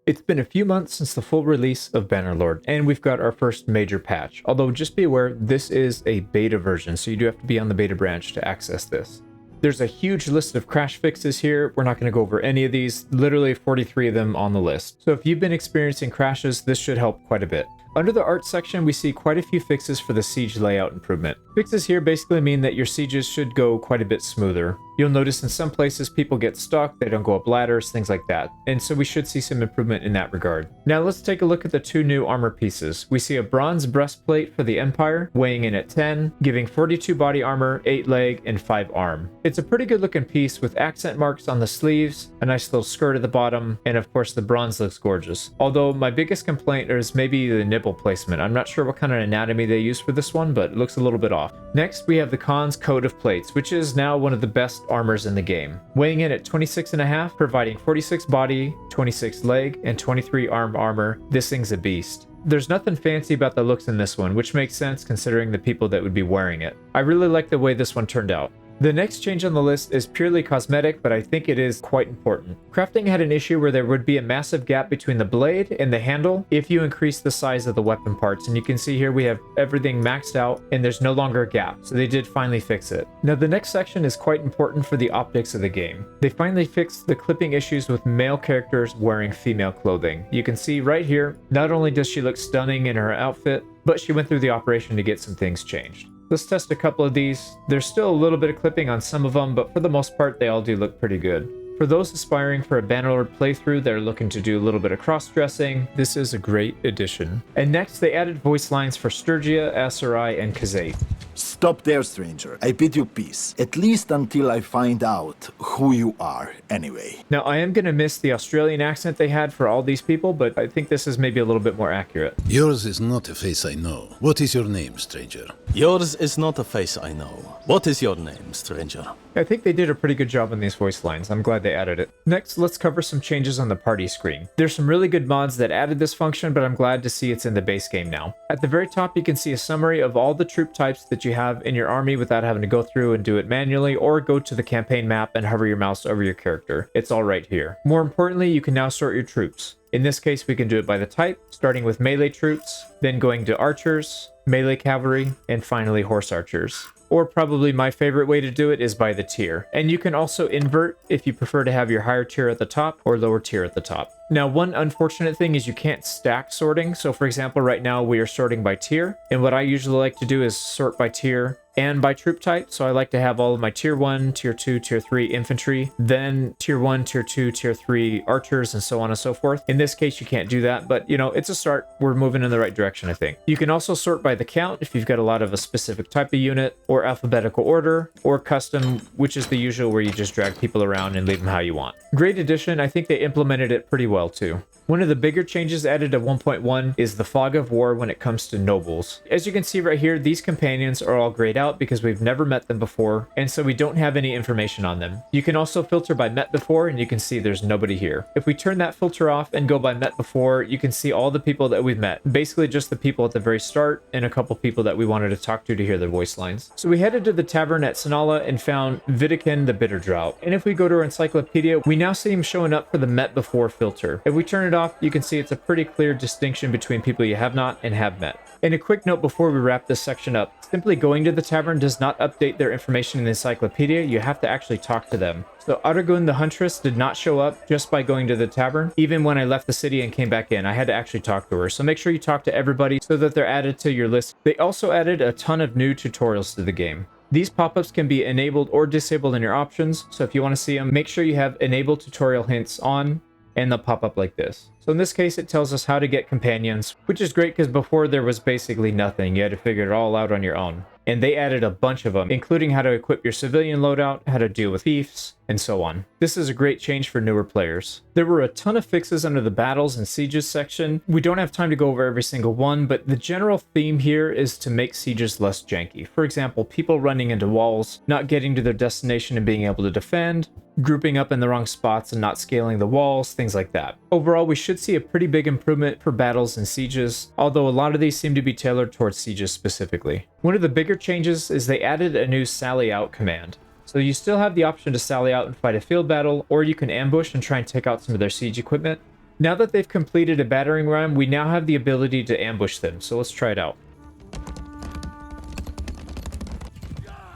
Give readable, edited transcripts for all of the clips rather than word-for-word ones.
It's been a few months since the full release of Bannerlord, and we've got our first major patch. Although just be aware, this is a beta version, so you do have to be on the beta branch to access this. There's a huge list of crash fixes here. We're not going to go over any of these, literally 43 of them on the list. So if you've been experiencing crashes, this should help quite a bit. Under the art section, we see quite a few fixes for the siege layout improvement. Fixes here basically mean that your sieges should go quite a bit smoother. You'll notice in some places people get stuck, they don't go up ladders, things like that. And so we should see some improvement in that regard. Now let's take a look at the two new armor pieces. We see a bronze breastplate for the Empire, weighing in at 10, giving 42 body armor, 8 leg, and 5 arm. It's a pretty good looking piece with accent marks on the sleeves, a nice little skirt at the bottom, and of course the bronze looks gorgeous. Although my biggest complaint is maybe the nipple placement. I'm not sure what kind of anatomy they use for this one, but it looks a little bit off. Next, we have the Khan's coat of plates, which is now one of the best armors in the game. Weighing in at 26.5, providing 46 body, 26 leg, and 23 arm armor, this thing's a beast. There's nothing fancy about the looks in this one, which makes sense considering the people that would be wearing it. I really like the way this one turned out. The next change on the list is purely cosmetic, but I think it is quite important. Crafting had an issue where there would be a massive gap between the blade and the handle if you increase the size of the weapon parts, and you can see here we have everything maxed out and there's no longer a gap, so they did finally fix it. Now the next section is quite important for the optics of the game. They finally fixed the clipping issues with male characters wearing female clothing. You can see right here, not only does she look stunning in her outfit, but she went through the operation to get some things changed. Let's test a couple of these. There's still a little bit of clipping on some of them, but for the most part, they all do look pretty good. For those aspiring for a Bannerlord playthrough that are looking to do a little bit of cross-dressing, this is a great addition. And next, they added voice lines for Sturgia, Aserai, and Khazate. Stop there, stranger. I bid you peace. At least until I find out who you are, anyway. Now, I am going to miss the Australian accent they had for all these people, but I think this is maybe a little bit more accurate. Yours is not a face I know. What is your name, stranger? Yours is not a face I know. What is your name, stranger? I think they did a pretty good job on these voice lines. I'm glad they added it. Next, let's cover some changes on the party screen. There's some really good mods that added this function, but I'm glad to see it's in the base game now. At the very top, you can see a summary of all the troop types that you have in your army without having to go through and do it manually, or go to the campaign map and hover your mouse over your character. It's all right here. More importantly, you can now sort your troops. In this case, we can do it by the type, starting with melee troops, then going to archers, melee cavalry, and finally horse archers. Or probably my favorite way to do it is by the tier. And you can also invert if you prefer to have your higher tier at the top or lower tier at the top. Now, one unfortunate thing is you can't stack sorting. So for example, right now we are sorting by tier. And what I usually like to do is sort by tier and by troop type. So I like to have all of my tier 1, tier 2, tier 3 infantry, then tier 1, tier 2, tier 3 archers, and so on and so forth. In this case, you can't do that, but you know, it's a start. We're moving in the right direction, I think. You can also sort by the count if you've got a lot of a specific type of unit, or alphabetical order, or custom, which is the usual where you just drag people around and leave them how you want. Great addition. I think they implemented it pretty well too. One of the bigger changes added to 1.1 is the fog of war when it comes to nobles. As you can see right here, these companions are all grayed out because we've never met them before, and so we don't have any information on them. You can also filter by met before, and you can see there's nobody here. If we turn that filter off and go by met before, you can see all the people that we've met. Basically just the people at the very start and a couple people that we wanted to talk to hear their voice lines. So we headed to the tavern at Sanala and found Vidican the Bitter Drought. And if we go to our encyclopedia, we now see him showing up for the met before filter. If we turn it off, you can see it's a pretty clear distinction between people you have not and have met. And a quick note before we wrap this section up, simply going to the tavern does not update their information in the encyclopedia. You have to actually talk to them. So Aragun the Huntress did not show up just by going to the tavern. Even when I left the city and came back in, I had to actually talk to her. So make sure you talk to everybody so that they're added to your list. They also added a ton of new tutorials to the game. These pop-ups can be enabled or disabled in your options. So if you want to see them, make sure you have enable tutorial hints on, and they'll pop up like this. So in this case, it tells us how to get companions, which is great because before there was basically nothing. You had to figure it all out on your own. And they added a bunch of them, including how to equip your civilian loadout, how to deal with thieves, and so on. This is a great change for newer players. There were a ton of fixes under the battles and sieges section. We don't have time to go over every single one, but the general theme here is to make sieges less janky. For example, people running into walls, not getting to their destination and being able to defend, grouping up in the wrong spots and not scaling the walls, things like that. Overall, we should see a pretty big improvement for battles and sieges, although a lot of these seem to be tailored towards sieges specifically. One of the bigger changes is they added a new sally out command. So you still have the option to sally out and fight a field battle, or you can ambush and try and take out some of their siege equipment. Now that they've completed a battering ram, we now have the ability to ambush them, so let's try it out.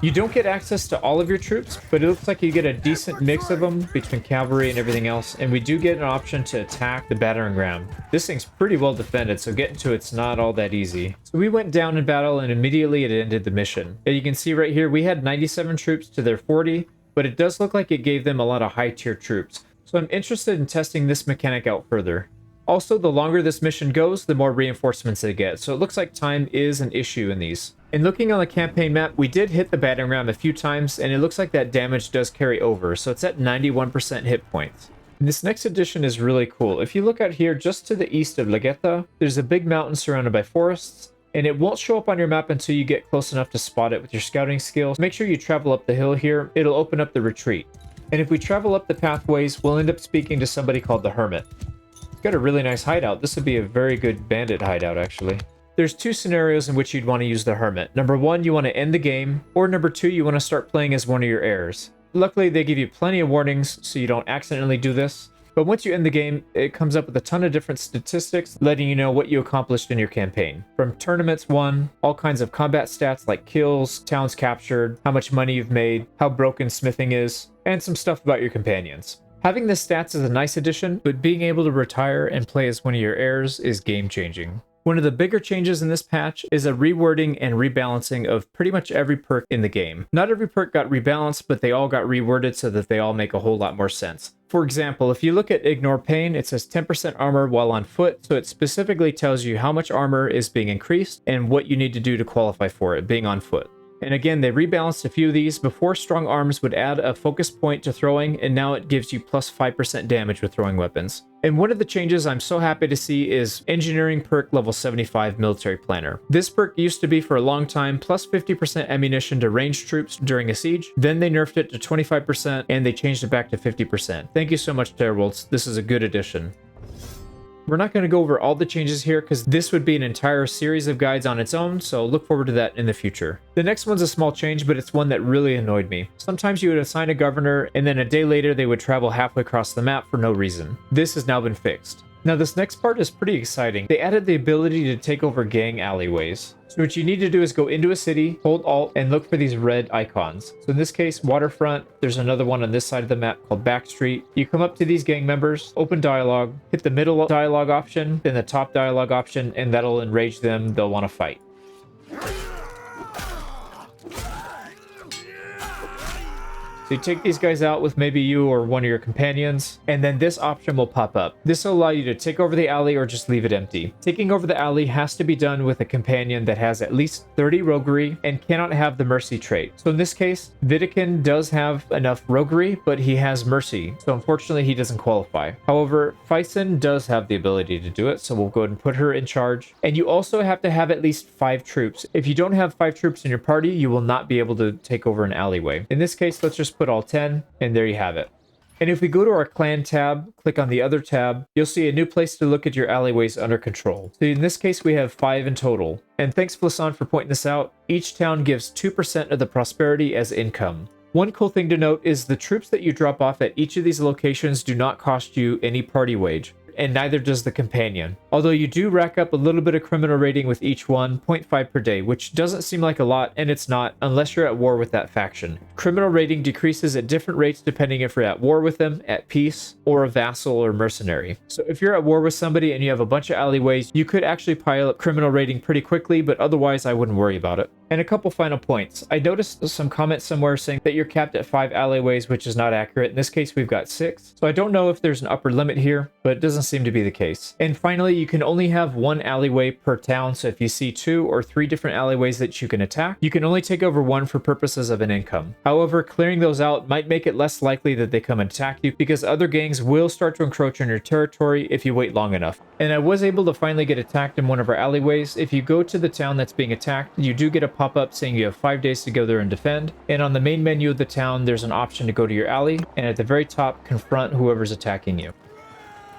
You don't get access to all of your troops, but it looks like you get a decent mix of them between cavalry and everything else, and we do get an option to attack the battering ram. This thing's pretty well defended, so getting to it's not all that easy. So we went down in battle and immediately it ended the mission. And you can see right here, we had 97 troops to their 40, but it does look like it gave them a lot of high tier troops. So I'm interested in testing this mechanic out further. Also, the longer this mission goes, the more reinforcements they get, so it looks like time is an issue in these. And looking on the campaign map, we did hit the battering ram a few times, and it looks like that damage does carry over, so it's at 91% hit points. And this next addition is really cool. If you look out here, just to the east of Legetta, there's a big mountain surrounded by forests, and it won't show up on your map until you get close enough to spot it with your scouting skills. Make sure you travel up the hill here, it'll open up the retreat. And if we travel up the pathways, we'll end up speaking to somebody called the Hermit. Got a really nice hideout. This would be a very good bandit hideout, actually. There's two scenarios in which you'd want to use the Hermit. Number one, you want to end the game, or number two, you want to start playing as one of your heirs. Luckily, they give you plenty of warnings, so you don't accidentally do this. But once you end the game, it comes up with a ton of different statistics, letting you know what you accomplished in your campaign. From tournaments won, all kinds of combat stats like kills, towns captured, how much money you've made, how broken smithing is, and some stuff about your companions. Having the stats is a nice addition, but being able to retire and play as one of your heirs is game-changing. One of the bigger changes in this patch is a rewording and rebalancing of pretty much every perk in the game. Not every perk got rebalanced, but they all got reworded so that they all make a whole lot more sense. For example, if you look at Ignore Pain, it says 10% armor while on foot, so it specifically tells you how much armor is being increased and what you need to do to qualify for it, being on foot. And again, they rebalanced a few of these. Before, strong arms would add a focus point to throwing, and now it gives you plus 5% damage with throwing weapons. And one of the changes I'm so happy to see is engineering perk level 75 military planner. This perk used to be for a long time plus 50% ammunition to ranged troops during a siege. Then they nerfed it to 25% and they changed it back to 50%. Thank you so much, Terrorwolves. This is a good addition. We're not going to go over all the changes here because this would be an entire series of guides on its own, so look forward to that in the future. The next one's a small change, but it's one that really annoyed me. Sometimes you would assign a governor, and then a day later they would travel halfway across the map for no reason. This has now been fixed. Now this next part is pretty exciting. They added the ability to take over gang alleyways. So what you need to do is go into a city, hold Alt, and look for these red icons. So in this case, Waterfront, there's another one on this side of the map called Backstreet. You come up to these gang members, open dialogue, hit the middle dialogue option, then the top dialogue option, and that'll enrage them. They'll want to fight. So you take these guys out with maybe you or one of your companions, and then this option will pop up. This will allow you to take over the alley or just leave it empty. Taking over the alley has to be done with a companion that has at least 30 roguery and cannot have the mercy trait. So in this case, Vidican does have enough roguery, but he has mercy. So unfortunately, he doesn't qualify. However, Faison does have the ability to do it, so we'll go ahead and put her in charge. And you also have to have at least 5 troops. If you don't have 5 troops in your party, you will not be able to take over an alleyway. In this case, let's just put all 10, and there you have it. And if we go to our clan tab, click on the other tab, you'll see a new place to look at your alleyways under control. So in this case, we have 5 in total. And thanks Flisson for pointing this out. Each town gives 2% of the prosperity as income. One cool thing to note is the troops that you drop off at each of these locations do not cost you any party wage, and neither does the companion. Although you do rack up a little bit of criminal rating with each one, 0.5 per day, which doesn't seem like a lot, and it's not, unless you're at war with that faction. Criminal rating decreases at different rates depending if you're at war with them, at peace, or a vassal or mercenary. So if you're at war with somebody and you have a bunch of alleyways, you could actually pile up criminal rating pretty quickly, but otherwise I wouldn't worry about it. And a couple final points. I noticed some comments somewhere saying that you're capped at 5 alleyways, which is not accurate. In this case, we've got 6. So I don't know if there's an upper limit here, but it doesn't seem to be the case. And finally, you can only have 1 alleyway per town. So if you see 2 or 3 different alleyways that you can attack, you can only take over 1 for purposes of an income. However, clearing those out might make it less likely that they come and attack you because other gangs will start to encroach on your territory if you wait long enough. And I was able to finally get attacked in one of our alleyways. If you go to the town that's being attacked, you do get a pop-up saying you have 5 days to go there and defend. And on the main menu of the town, there's an option to go to your alley, and at the very top, confront whoever's attacking you.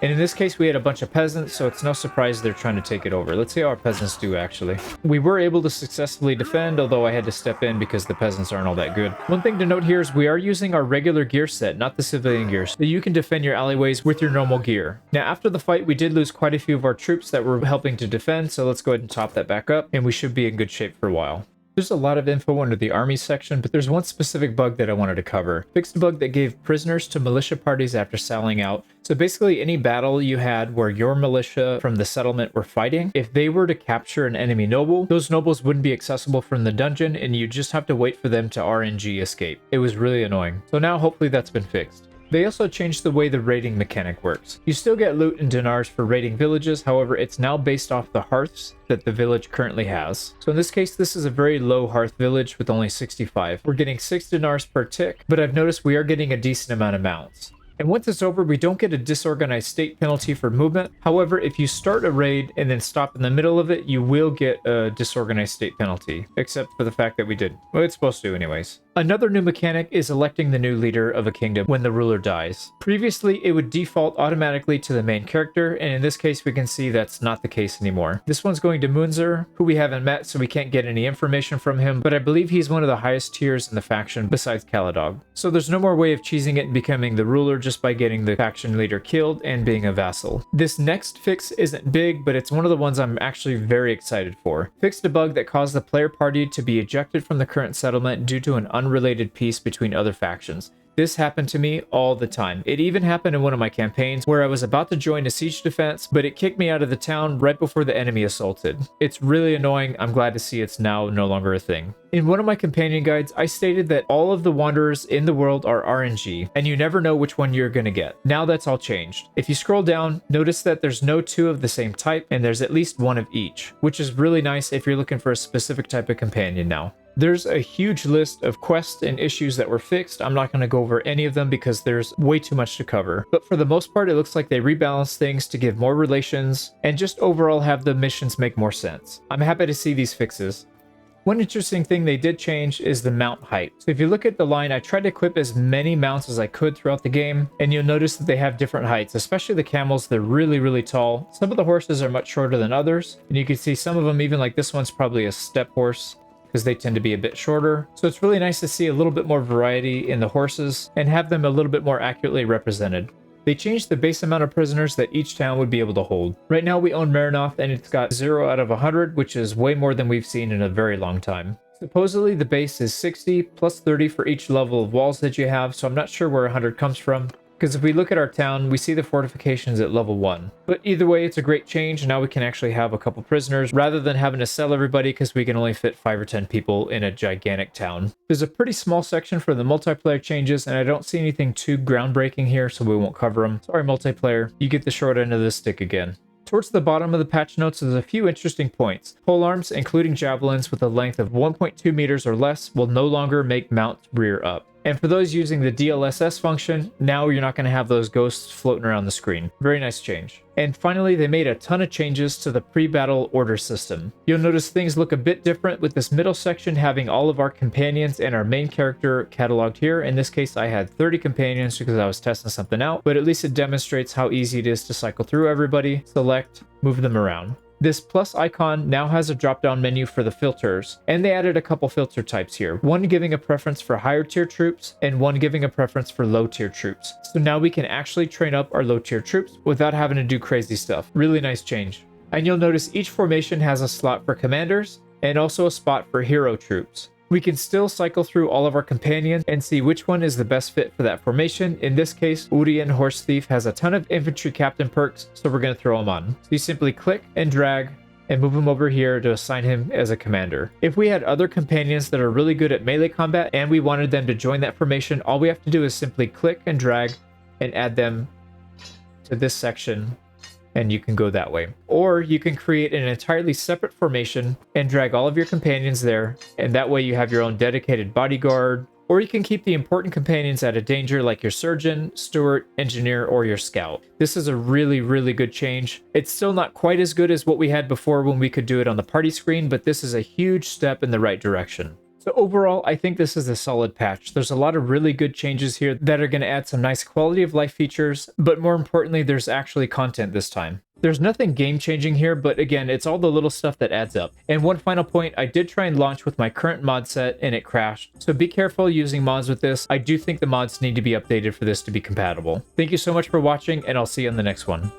And in this case, we had a bunch of peasants, so it's no surprise they're trying to take it over. Let's see how our peasants do, actually. We were able to successfully defend, although I had to step in because the peasants aren't all that good. One thing to note here is we are using our regular gear set, not the civilian gear, so you can defend your alleyways with your normal gear. Now, after the fight, we did lose quite a few of our troops that were helping to defend, so let's go ahead and top that back up, and we should be in good shape for a while. There's a lot of info under the army section, but there's one specific bug that I wanted to cover. Fixed a bug that gave prisoners to militia parties after sallying out. So basically any battle you had where your militia from the settlement were fighting, if they were to capture an enemy noble, those nobles wouldn't be accessible from the dungeon and you just have to wait for them to RNG escape. It was really annoying. So now hopefully that's been fixed. They also changed the way the raiding mechanic works. You still get loot and dinars for raiding villages, however it's now based off the hearths that the village currently has. So in this case, this is a very low hearth village with only 65. We're getting 6 dinars per tick, but I've noticed we are getting a decent amount of mounts. And once it's over, we don't get a disorganized state penalty for movement. However, if you start a raid and then stop in the middle of it, you will get a disorganized state penalty, except for the fact that we did. Well, it's supposed to anyways. Another new mechanic is electing the new leader of a kingdom when the ruler dies. Previously, it would default automatically to the main character, and in this case, we can see that's not the case anymore. This one's going to Munzer, who we haven't met, so we can't get any information from him, but I believe he's one of the highest tiers in the faction besides Caladog. So there's no more way of cheesing it and becoming the ruler just by getting the faction leader killed and being a vassal. This next fix isn't big, but it's one of the ones I'm actually very excited for. Fixed a bug that caused the player party to be ejected from the current settlement due to an unrelated peace between other factions. This happened to me all the time. It even happened in one of my campaigns where I was about to join a siege defense, but it kicked me out of the town right before the enemy assaulted. It's really annoying. I'm glad to see it's now no longer a thing. In one of my companion guides, I stated that all of the wanderers in the world are RNG, and you never know which one you're gonna get. Now that's all changed. If you scroll down, notice that there's no 2 of the same type, and there's at least 1 of each, which is really nice if you're looking for a specific type of companion now. There's a huge list of quests and issues that were fixed. I'm not going to go over any of them because there's way too much to cover. But for the most part, it looks like they rebalanced things to give more relations and just overall have the missions make more sense. I'm happy to see these fixes. One interesting thing they did change is the mount height. So if you look at the line, I tried to equip as many mounts as I could throughout the game, and you'll notice that they have different heights, especially the camels. They're really, really tall. Some of the horses are much shorter than others, and you can see some of them, even like this one's probably a steppe horse, because they tend to be a bit shorter. So it's really nice to see a little bit more variety in the horses and have them a little bit more accurately represented. They changed the base amount of prisoners that each town would be able to hold. Right now we own Marinoth and it's got 0 out of 100, which is way more than we've seen in a very long time. Supposedly the base is 60 plus 30 for each level of walls that you have, so I'm not sure where 100 comes from. Because if we look at our town, we see the fortifications at level 1. But either way, it's a great change. Now we can actually have a couple prisoners rather than having to sell everybody because we can only fit 5 or 10 people in a gigantic town. There's a pretty small section for the multiplayer changes, and I don't see anything too groundbreaking here, so we won't cover them. Sorry, multiplayer. You get the short end of the stick again. Towards the bottom of the patch notes, there's a few interesting points. Polearms, including javelins with a length of 1.2 meters or less, will no longer make mount rear up. And for those using the DLSS function, now you're not going to have those ghosts floating around the screen. Very nice change. And finally, they made a ton of changes to the pre-battle order system. You'll notice things look a bit different with this middle section having all of our companions and our main character cataloged here. In this case, I had 30 companions because I was testing something out, but at least it demonstrates how easy it is to cycle through everybody, select, move them around. This plus icon now has a drop-down menu for the filters, and they added a couple filter types here, one giving a preference for higher tier troops and one giving a preference for low tier troops. So now we can actually train up our low tier troops without having to do crazy stuff. Really nice change. And you'll notice each formation has a slot for commanders and also a spot for hero troops. We can still cycle through all of our companions and see which one is the best fit for that formation. In this case, Urian Horse Thief has a ton of infantry captain perks, so we're going to throw him on. So you simply click and drag and move him over here to assign him as a commander. If we had other companions that are really good at melee combat and we wanted them to join that formation, all we have to do is simply click and drag and add them to this section, and you can go that way. Or you can create an entirely separate formation and drag all of your companions there, and that way you have your own dedicated bodyguard. Or you can keep the important companions out of danger like your surgeon, steward, engineer, or your scout. This is a really, really good change. It's still not quite as good as what we had before when we could do it on the party screen, but this is a huge step in the right direction. So overall, I think this is a solid patch. There's a lot of really good changes here that are going to add some nice quality of life features, but more importantly, there's actually content this time. There's nothing game-changing here, but again, it's all the little stuff that adds up. And one final point, I did try and launch with my current mod set and it crashed, so be careful using mods with this. I do think the mods need to be updated for this to be compatible. Thank you so much for watching, and I'll see you on the next one.